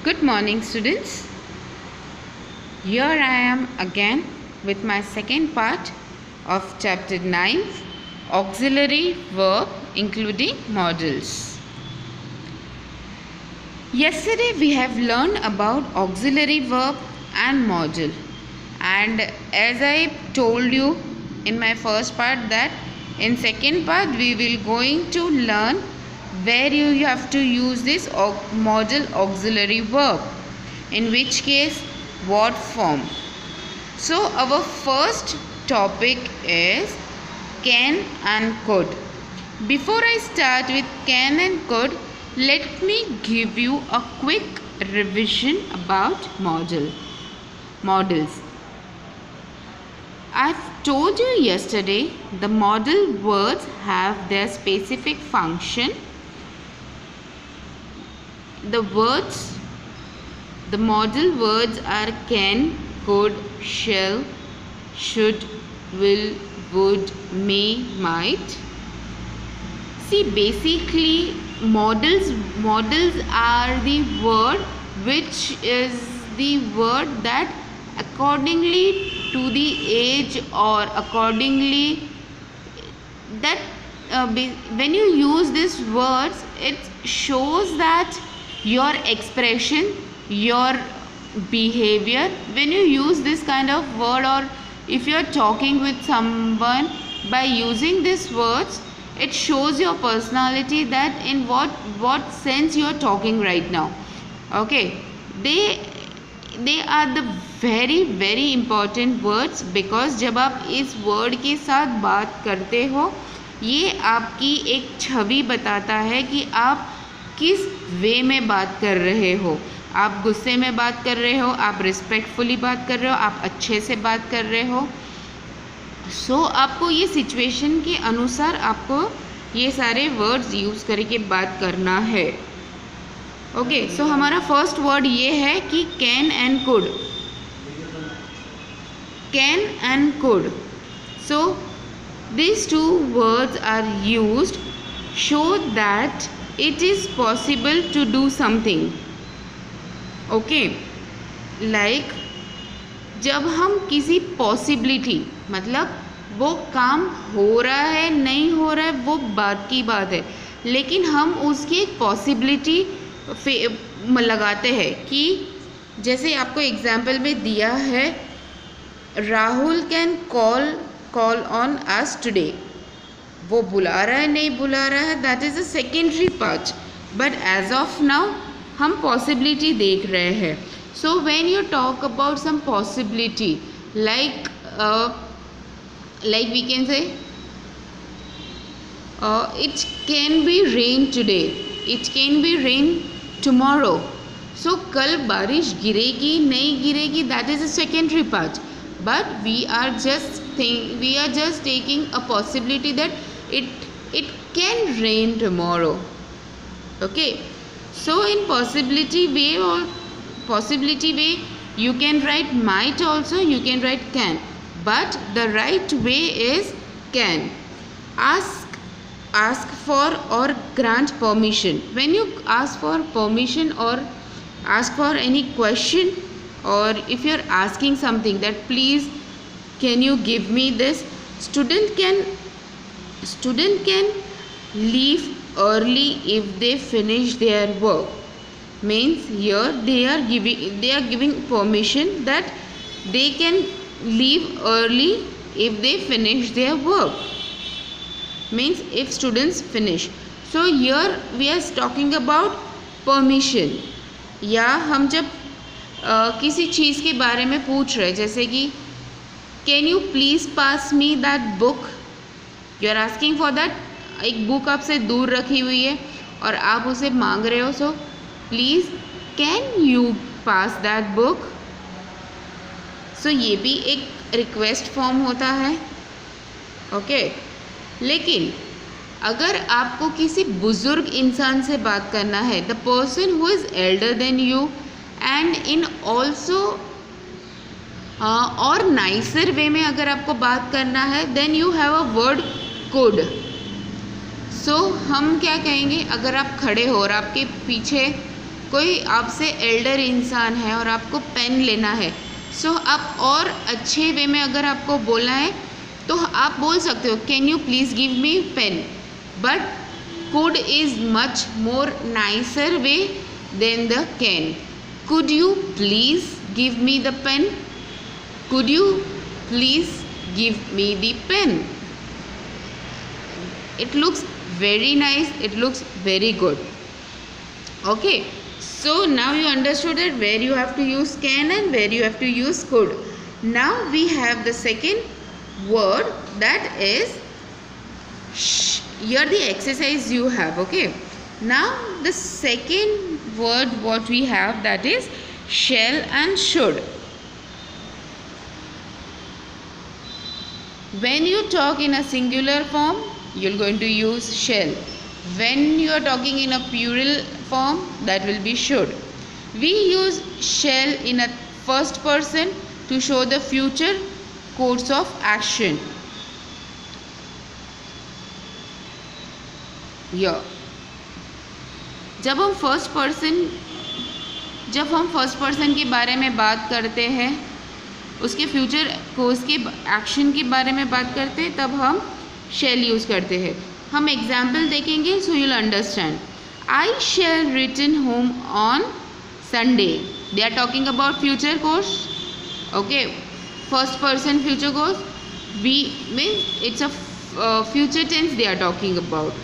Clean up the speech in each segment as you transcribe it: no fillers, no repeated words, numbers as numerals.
Good morning, students. Here I am again with my second part of chapter 9, auxiliary verb including modals. Yesterday we have learned about auxiliary verb and modal, and as I told you in my first part that in second part we will going to learn where you have to use this modal auxiliary verb, in which case what form. So our first topic is can and could. Before I start with can and could, let me give you a quick revision about modals. I've told you yesterday the modal words have their specific function. The modal words are can, could, shall, should, will, would, may, might. See, basically modals are the word which is the word that accordingly to the age or accordingly that when you use these words, it shows that your expression, your behavior, when you use this kind of word, or if you are talking with someone by using these words, it shows your personality, that in what sense you are talking right now. Okay, they are the very very important words, because जब आप इस word के साथ बात करते हो, ये आपकी एक छवि बताता है कि आप किस वे में बात कर रहे हो. आप गुस्से में बात कर रहे हो, आप रिस्पेक्टफुली बात कर रहे हो, आप अच्छे से बात कर रहे हो. सो आपको ये सिचुएशन के अनुसार आपको ये सारे वर्ड्स यूज़ करके बात करना है. ओके, सो हमारा फर्स्ट वर्ड ये है कि can and could. Can and could. So these two words are used show that it is possible to do something. Okay, like जब हम किसी possibility, मतलब वो काम हो रहा है नहीं हो रहा है वो बात की बात है, लेकिन हम उसकी एक possibility लगाते हैं. कि जैसे आपको एग्जाम्पल में दिया है, Rahul can call on us today. वो बुला रहा है नहीं बुला रहा है, that is a secondary part, but as of now हम पॉसिबिलिटी देख रहे हैं. So when you talk about some possibility, like we can say it can be rain today, it can be rain tomorrow. So कल बारिश गिरेगी नहीं गिरेगी, that is a secondary part, but we are just taking a possibility that it can rain tomorrow. Okay, so in possibility way you can write might also, you can write can, but the right way is can. Ask for or grant permission. When you ask for permission or ask for any question, or if you are asking something that please can you give me this, student can leave early if they finish their work. Means here they are giving permission that they can leave early if they finish their work. Means if students finish. So here we are talking about permission. या हम जब किसी चीज़ के बारे में पूछ रहे, जैसे कि can you please pass me that book. You are asking for that. एक बुक आपसे दूर रखी हुई है और आप उसे मांग रहे हो, so please can you pass that book. So ये भी एक रिक्वेस्ट फॉर्म होता है. ओके, लेकिन अगर आपको किसी बुज़ुर्ग इंसान से बात करना है, the person who is elder than you, and in also और नाइसर वे में अगर आपको बात करना है, then you have a word could. So हम क्या कहेंगे, अगर आप खड़े हो और आपके पीछे कोई आपसे एल्डर इंसान है और आपको पेन लेना है, सो आप और अच्छे वे में अगर आपको बोलना है तो आप बोल सकते हो can you please give me pen, but could is much more nicer way than the can. Could you please give me the pen? Could you please give me the pen? It looks very nice, it looks very good. Okay, so now you understood that where you have to use can and where you have to use could. Now we have the second word, that is here the exercise you have. Okay, now the second word what we have, that is shall and should. When you talk in a singular form, you're going to use shall. When you are talking in a plural form, that will be should. We use shall in a first person to show the future course of action. जब हम first person के बारे में बात करते हैं, उसके future course के एक्शन के बारे में बात करते हैं, तब हम शैल यूज़ करते हैं. हम एग्जाम्पल देखेंगे so you'll understand. I shall return home on Sunday. They are talking about future course. Okay, first person future course. We means it's a future tense they are talking about.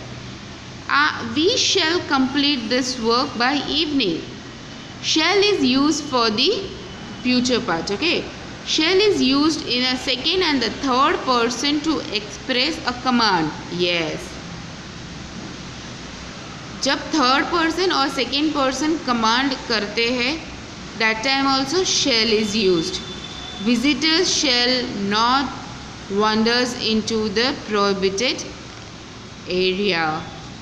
We shall complete this work by evening. Shall is used for the future part. Okay, shall is used in a second and the third person to express a command. Yes, जब third person और second person command करते हैं, that time also shall is used. Visitors shall not wander into the prohibited area.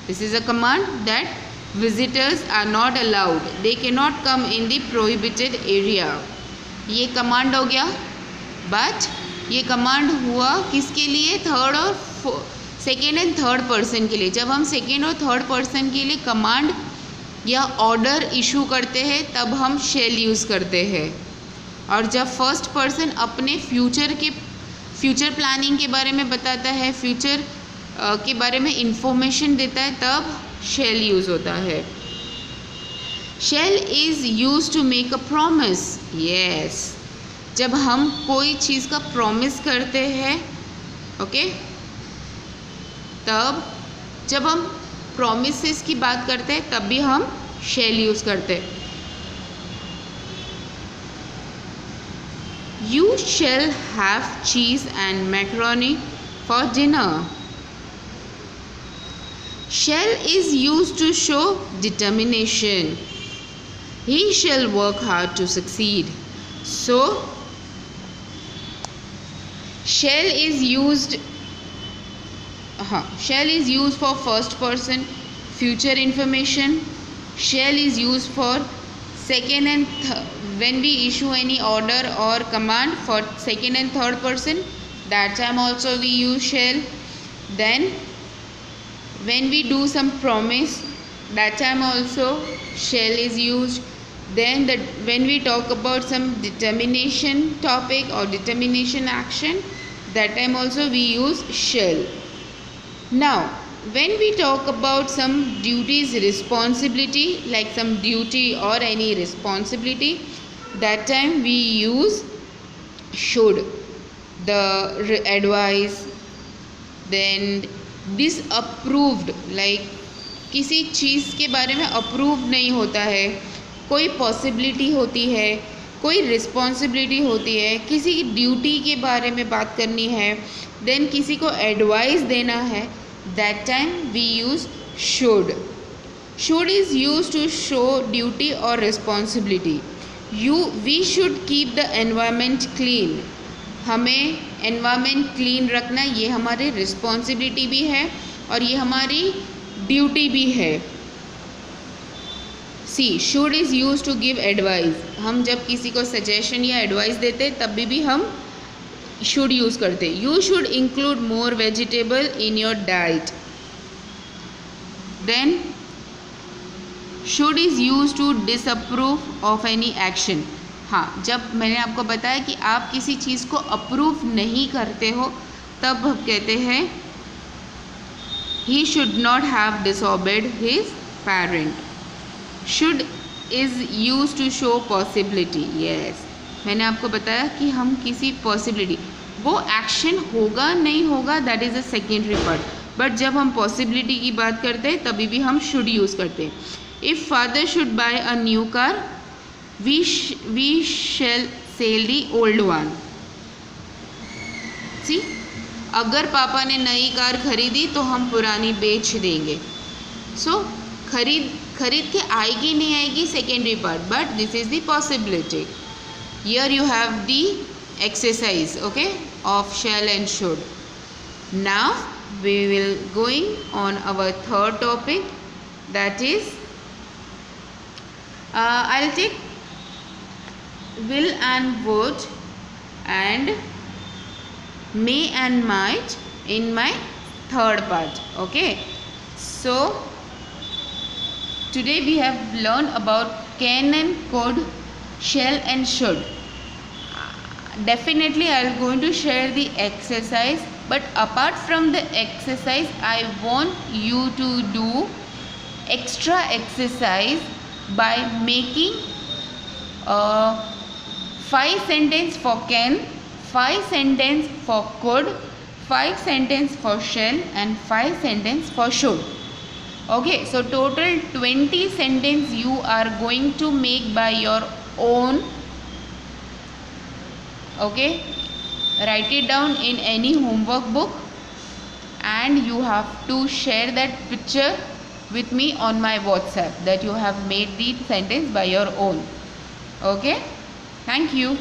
This is a command that visitors are not allowed. They cannot come in the prohibited area. ये command हो गया, but ये command हुआ किसके लिए? Third और second and third person के लिए. जब हम सेकेंड और थर्ड पर्सन के लिए कमांड या ऑर्डर इशू करते हैं तब हम शेल यूज़ करते हैं. और जब फर्स्ट पर्सन अपने फ्यूचर प्लानिंग के बारे में बताता है, फ्यूचर के बारे में इंफॉर्मेशन देता है, तब शेल यूज़ होता है. Shall is use to make a promise. Yes, जब हम कोई चीज़ का प्रॉमिस करते हैं, ओके, तब जब हम प्रॉमिसेस की बात करते हैं तब भी हम शेल यूज़ करते हैं. You shall have cheese and macaroni for dinner. Shall is used to show determination. He shall work hard to succeed. So, shall is used for first person future information. Shall is used for second and when we issue any order or command for second and third person, that time also we use shall. Then when we do some promise, that time also shall is used. Then when we talk about some determination topic or determination action, that time also we use shall. Now when we talk about some duties, responsibility, like some duty or any responsibility, that time we use should. The advice, then disapproved, like किसी चीज़ के बारे में approve नहीं होता है, कोई possibility होती है, कोई रिस्पॉन्सिबिलिटी होती है, किसी की ड्यूटी के बारे में बात करनी है, देन किसी को एडवाइस देना है, that time we use should. Should is use to show duty और responsibility. We should keep the environment clean. हमें एनवायरनमेंट क्लीन रखना, ये हमारी रिस्पॉन्सिबिलिटी भी है और ये हमारी ड्यूटी भी है. See, should is use to give advice. हम जब किसी को सजेशन या एडवाइस देते तब भी हम शुड यूज़ करते. You should include more vegetable in your diet. Then should is use to disapprove of any action. हाँ, जब मैंने आपको बताया कि आप किसी चीज़ को अप्रूव नहीं करते हो तब हम कहते हैं he should not have disobeyed his parent. Should is use to show possibility. Yes, मैंने आपको बताया कि हम किसी पॉसिबिलिटी, वो एक्शन होगा नहीं होगा that is a secondary part, but जब हम पॉसिबिलिटी की बात करते हैं तभी भी हम शुड यूज़ करते हैं। If father should buy a new car we shall sell the old one। सी, अगर पापा ने नई कार खरीदी तो हम पुरानी बेच देंगे। सो खरीद के आएगी नहीं आएगी secondary part, but this is the possibility. Here you have the exercise, okay, of shall and should. Now we will going on our third topic, that is I'll take will and would and may and might in my third part. Okay, so today we have learned about can and could, shall and should. Definitely I am going to share the exercise, but apart from the exercise I want you to do extra exercise by making 5 sentences for can, 5 sentences for could, 5 sentences for shall and 5 sentences for should. Okay, so total 20 sentences you are going to make by your own. Okay, write it down in any homework book and you have to share that picture with me on my WhatsApp that you have made the sentence by your own. Okay, thank you.